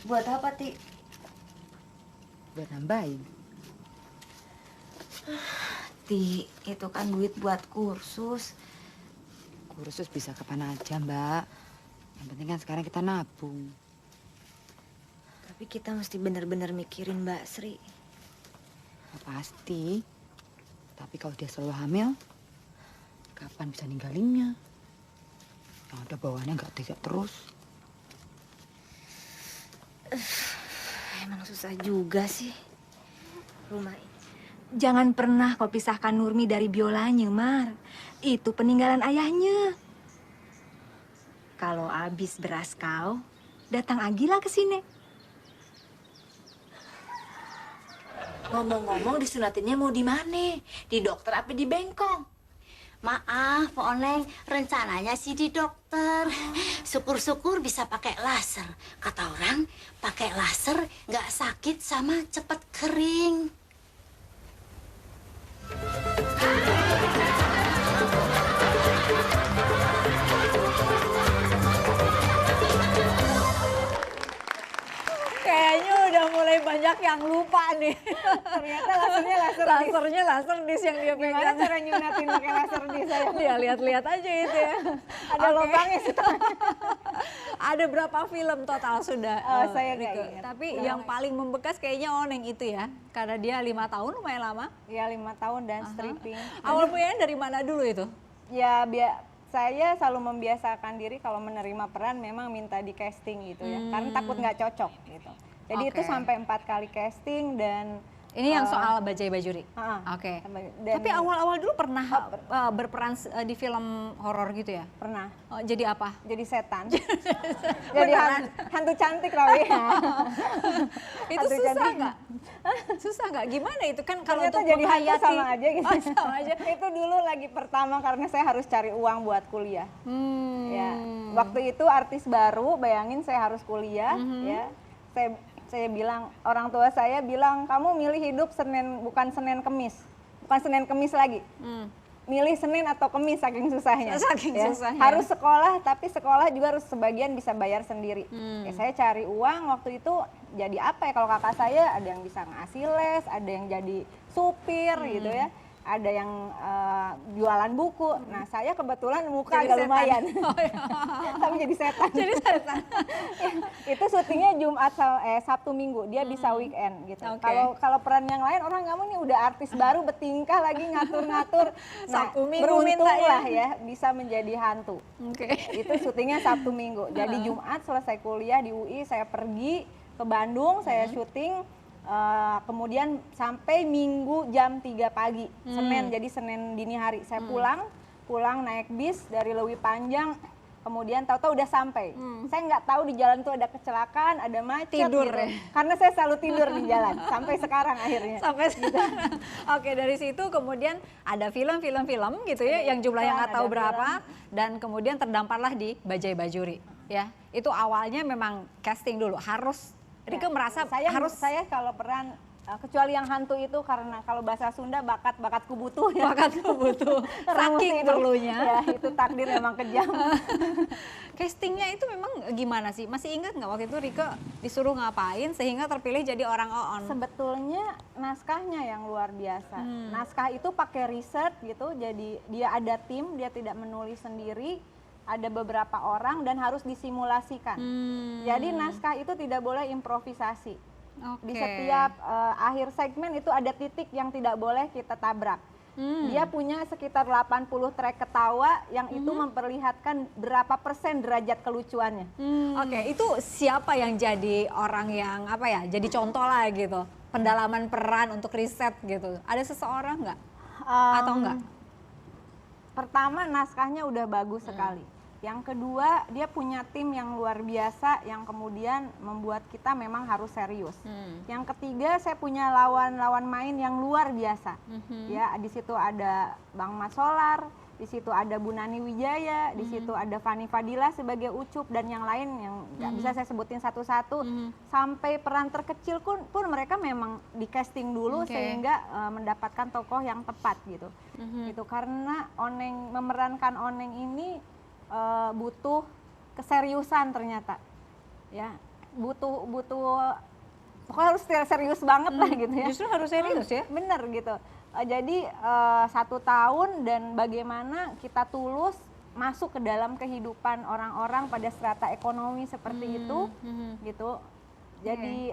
Buat apa, Ti? Buat nambahin. Ti, itu kan duit buat kursus. Kursus bisa kapan aja, Mbak. Yang penting kan sekarang kita nabung. Tapi kita mesti bener-bener mikirin Mbak Sri. Ya, pasti. Tapi kalau dia selalu hamil, kapan bisa ninggalinnya? Yang ada bawaannya nggak tega terus. Emang susah juga sih rumah ini. Jangan pernah kau pisahkan Nurmi dari biolanya, Mar. Itu peninggalan ayahnya. Kalau habis beras kau, datang Agila ke sini. Ngomong-ngomong disunatinnya mau di mana? Di dokter apa di Bengkong? Maaf, Pak Oneng, rencananya sih di dokter. Syukur-syukur bisa pakai laser. Kata orang, pakai laser nggak sakit sama cepet kering. Kayaknya udah mulai banyak yang lupa nih. Ternyata lasernya laser disc. Lasernya laser disc yang dia Gimana pegang. cara nyunatin pakai laser disc saya? Dia lihat-lihat aja itu ya. Ada Oke. lubangnya sih. Ada berapa film total sudah? Oh, saya nggak Rike? ingat. Tapi Berapa? yang paling membekas kayaknya Oneng itu ya. Karena dia 5 tahun lumayan lama. Ya 5 tahun dan stripping. Awal mulanya dari mana dulu itu? Ya saya selalu membiasakan diri kalau menerima peran memang minta di casting gitu ya. Karena takut nggak cocok gitu. Jadi itu Oke. sampai 4 kali casting dan Ini yang soal Bajai Bajuri. Oke. Dan Tapi awal-awal dulu pernah berperan di film horor gitu ya? pernah Oh, jadi apa? jadi setan. Jadi hantu cantik Rawi. Itu Hantu susah cantik. nggak? Susah nggak? Gimana itu kan kalau Ternyata untuk jadi hantu menghayati- sama aja gitu. Oh, sama aja. Itu dulu lagi pertama karena saya harus cari uang buat kuliah. Ya, Hmm. waktu itu artis baru, bayangin saya harus kuliah, ya. Saya bilang, orang tua saya bilang, kamu milih hidup bukan Senin Kemis lagi. Milih Senin atau Kemis saking susahnya. Saking ya. susahnya. Harus sekolah, tapi sekolah juga harus sebagian bisa bayar sendiri. Ya, saya cari uang waktu itu jadi apa ya, kalau kakak saya ada yang bisa ngasih les, ada yang jadi supir gitu ya. Ada yang jualan buku. Nah, saya kebetulan muka Jadi agak setan. lumayan. Oh, iya. Tapi jadi setan. Jadi setan. Itu syutingnya Sabtu Minggu, dia bisa weekend gitu. Oke. Kalau peran yang lain orang kamu nih udah artis baru bertingkah lagi ngatur-ngatur. Sabtu Minggu beruntung minta ya. lah ya bisa menjadi hantu. Oke. Itu syutingnya Sabtu Minggu. Jadi Jumat selesai kuliah di UI saya pergi ke Bandung, saya syuting. Kemudian sampai Minggu jam 3 pagi, Senin, jadi Senin dini hari saya pulang naik bis dari Lewi Panjang, kemudian tahu-tahu udah sampai. Saya nggak tahu di jalan tuh ada kecelakaan, ada macet Tidur gitu. ya? Karena saya selalu tidur di jalan sampai sekarang akhirnya. Sampai sekarang. Oke, dari situ kemudian ada film-film gitu ya, yang jumlahnya iklan, nggak tahu ada berapa, dan kemudian terdamparlah di Bajai Bajuri. Ya, itu awalnya memang casting dulu, harus. Rike merasa saya kalau peran kecuali yang hantu itu karena kalau bahasa Sunda bakatku butuh ya. bakatku butuh, Orang mesti saking itu. perlunya. Ya, itu takdir memang kejam. Castingnya itu memang gimana sih? Masih ingat nggak waktu itu Rike disuruh ngapain sehingga terpilih jadi orang Oon? Sebetulnya naskahnya yang luar biasa. Naskah itu pakai riset gitu, jadi dia ada tim, dia tidak menulis sendiri, ada beberapa orang dan harus disimulasikan. Jadi naskah itu tidak boleh improvisasi. Oke. Di setiap akhir segmen itu ada titik yang tidak boleh kita tabrak. Dia punya sekitar 80 track ketawa yang itu memperlihatkan berapa persen derajat kelucuannya. Oke, itu siapa yang jadi orang yang apa ya? Jadi contoh lah gitu. Pendalaman peran untuk riset gitu. Ada seseorang nggak? Atau enggak? Pertama naskahnya udah bagus sekali. Yang kedua dia punya tim yang luar biasa yang kemudian membuat kita memang harus serius. Yang ketiga saya punya lawan-lawan main yang luar biasa. Ya, di situ ada Bang Mas Solar, di situ ada Bu Nani Wijaya, di situ ada Fani Fadila sebagai Ucup dan yang lain yang nggak bisa saya sebutin satu-satu. Sampai peran terkecil pun mereka memang di casting dulu sehingga mendapatkan tokoh yang tepat gitu. Itu karena memerankan Oneng ini butuh keseriusan ternyata. Ya, butuh pokoknya harus serius banget lah gitu ya. Justru harus serius ya. Bener gitu. Jadi 1 tahun dan bagaimana kita tulus masuk ke dalam kehidupan orang-orang pada strata ekonomi seperti itu gitu. Jadi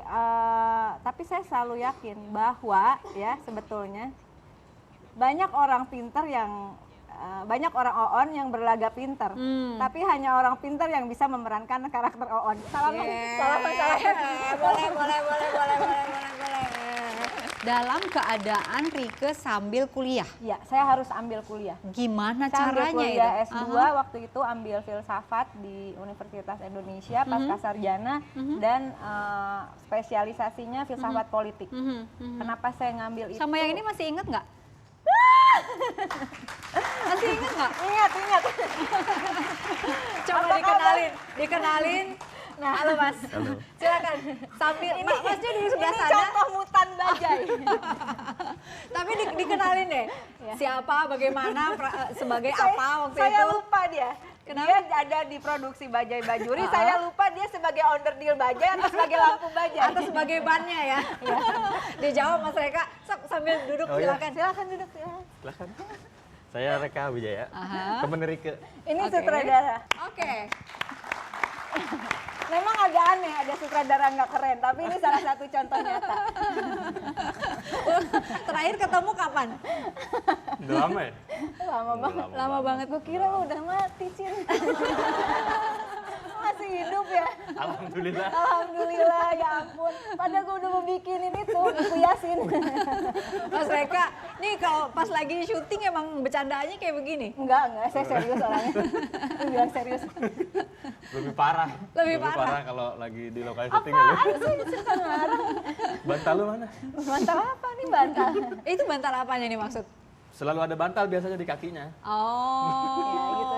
tapi saya selalu yakin bahwa ya sebetulnya banyak orang pintar yang banyak orang Oon yang berlagak pintar, tapi hanya orang pintar yang bisa memerankan karakter Oon. Salam. Boleh. Dalam keadaan Rieke sambil kuliah, Ya, saya harus ambil kuliah. gimana Saya ambil caranya kuliah itu? S2 waktu itu ambil filsafat di Universitas Indonesia pasca sarjana dan spesialisasinya filsafat politik. Kenapa saya ngambil itu? Sama yang ini masih inget nggak? Masih inget nggak? Ingat. Coba dikenalin. Nah, halo Mas. Halo. Silakan. Sambil Masnya di sebelah Ini sana. contoh mutan bajai. Tapi dikenalin deh. Siapa, bagaimana, sebagai apa waktu Saya itu? lupa dia. Kenapa? Dia ada di produksi Bajai Bajuri, saya lupa dia sebagai onderdil bajai atau sebagai lampu bajai. Atau sebagai bannya ya. Dijawab Mas Reka sambil duduk Oh, iya. silakan duduk ya. Silahkan. Saya Reka Wijaya, temen Rieke. Ini Oke. sutradara. Oke. Memang agak aneh ada sutradara nggak keren, tapi ini salah satu contoh nyata. Terakhir ketemu kapan? Udah lama ya? Lama banget. Lama banget. Gue kira lu udah mati, Cin. Masih hidup ya? Alhamdulillah. Alhamdulillah, ya ampun. Padahal gue udah mau bikinin itu, buku Yasin. Mas Reka, nih kalau pas lagi syuting emang bercandaannya kayak begini? Enggak, saya serius orangnya. Lu bilang serius. Lebih parah. Lebih parah. kalau lagi di lokasi syuting ya. Apaan sih, cerita ngarang. Bantal lu mana? Bantal apa nih, bantal? Itu bantal apanya nih maksud? Selalu ada bantal biasanya di kakinya. Oh. Ya, gitu.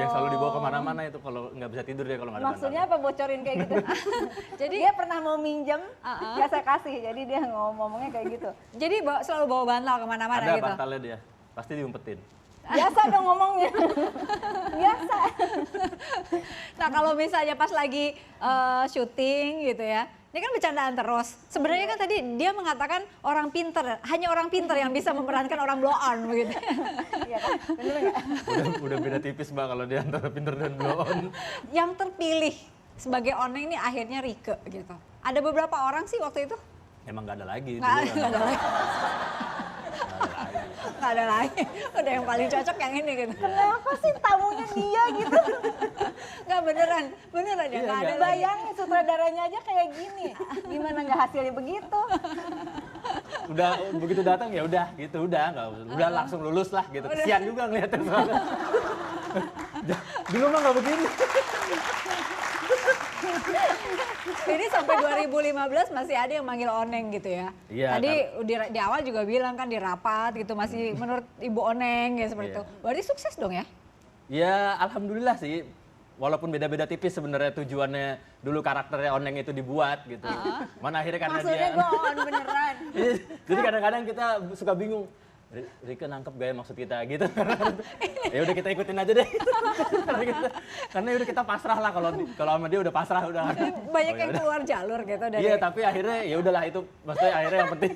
Yang selalu dibawa kemana-mana itu kalau nggak bisa tidur dia kalau nggak ada Maksudnya bantal. apa bocorin kayak gitu? Jadi Dia pernah mau minjem, ya saya kasih. Jadi dia ngomongnya kayak gitu. jadi selalu bawa bantal kemana-mana Ada gitu. bantalnya dia. Pasti diumpetin. Biasa dong ngomongnya. Biasa. Nah kalau misalnya pas lagi syuting gitu ya, ini kan bercandaan terus. Sebenarnya kan tadi dia mengatakan orang pinter, hanya orang pinter yang bisa memerankan orang blow on begitu. Iya kan? Bener nggak? Udah beda tipis Mbak kalau di antara pinter dan blow on. Yang terpilih sebagai oneng ini akhirnya Rieke gitu. Ada beberapa orang sih waktu itu. Emang nggak ada lagi. Nggak dulu ada lagi. nggak ada lagi. Nggak ada lagi. Udah yang paling cocok yang ini gitu. Kenapa sih tamunya dia gitu? Nggak beneran ya Iya, nggak ada nggak. lagi. Bayangin sutradaranya aja kayak gini. Gimana nggak hasilnya begitu? Udah begitu datang ya udah gitu udah langsung lulus lah gitu. Kesian juga ngeliatin soalnya. Dulu mah nggak begini. Ini sampai 2015 masih ada yang manggil Oneng gitu ya. Iya, Tadi di awal juga bilang kan di rapat gitu masih menurut Ibu Oneng ya seperti Iya. itu. Berarti sukses dong ya? Ya alhamdulillah sih. Walaupun beda-beda tipis sebenarnya tujuannya dulu karakternya Oneng itu dibuat gitu. Mana akhirnya karena Maksudnya dia. gue on beneran. Iya, jadi kadang-kadang kita suka bingung. Rieke nangkep gaya maksud kita gitu. Ya udah kita ikutin aja deh. Karena udah kita pasrah lah kalau sama dia udah pasrah udah. Banyak Oh, ya yang udah. keluar jalur gitu dari. Iya, tapi akhirnya ya udahlah itu maksudnya akhirnya yang penting.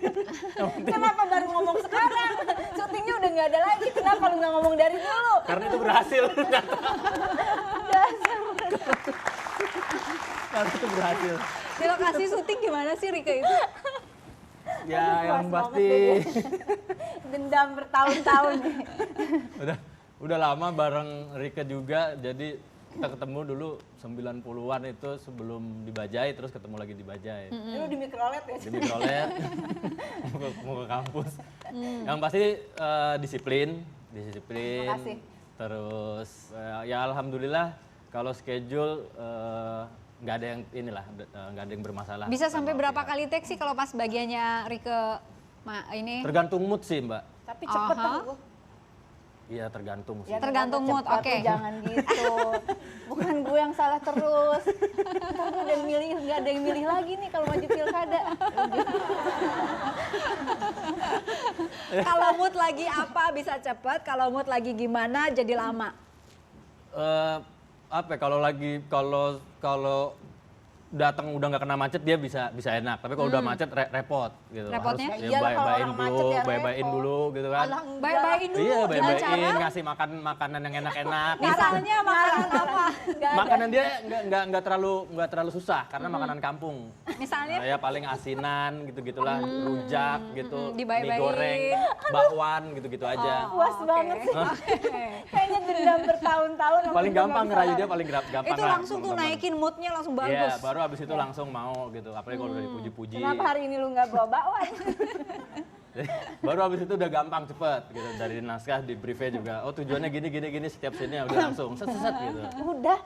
Kenapa baru ngomong sekarang? Syutingnya udah nggak ada lagi. Kenapa lu nggak ngomong dari dulu? Karena itu berhasil. Karena itu berhasil. Di lokasi syuting gimana sih Rieke itu? Ya yang Puas pasti banget deh. Dendam bertahun-tahun nih. udah lama bareng Rieke juga, jadi kita ketemu dulu 90-an itu sebelum di Bajai, terus ketemu lagi di Bajai. Lu di mikrolet ya? Di mikrolet, mau ke kampus. Yang pasti disiplin. Terima kasih. Terus ya alhamdulillah kalau schedule nggak ada yang inilah, nggak ada yang bermasalah. Bisa sampai Sama berapa pihak. kali take sih kalau pas bagiannya Rieke ini? Tergantung mood sih Mbak. Tapi cepet Aha. kan gua. Iya tergantung sih. Ya, Tergantung mood, cepet, oke. Jangan gitu. Bukan gue yang salah terus. Ntar gue udah milih, nggak ada yang milih lagi nih kalau maju pilkada. Kalau mood lagi apa bisa cepet, kalau mood lagi gimana jadi lama. Apa ya, kalau datang udah nggak kena macet dia bisa enak. Tapi kalau udah macet repot gitu. Repotnya? Harus Iyalah, kalau bayain orang dulu, macet ya bayain repot. dulu gitu kan. Alah, Baik-baikin dulu Iya, dengan cara bayain ngasih makanan yang enak-enak. misalnya makanan apa? Makanan dia nggak terlalu susah karena makanan kampung. Misalnya? Nah, ya paling asinan gitu-gitulah, rujak gitu, mie dibaik-baikin. goreng, bakwan gitu-gitu aja. Puas banget sih. Kayaknya dendam bertahun-tahun. aku Paling juga gampang nggak ngerayu bisa dia paling gampang Itu lah, langsung tuh teman-teman. naikin moodnya langsung bagus. Iya, baru abis itu langsung mau gitu. Apalagi kalau udah dipuji-puji. Kenapa hari ini lu nggak bawa bakwan? Baru abis itu udah gampang cepet gitu. Dari naskah di briefnya juga. Oh tujuannya gini setiap scene-nya udah langsung set gitu. Udah.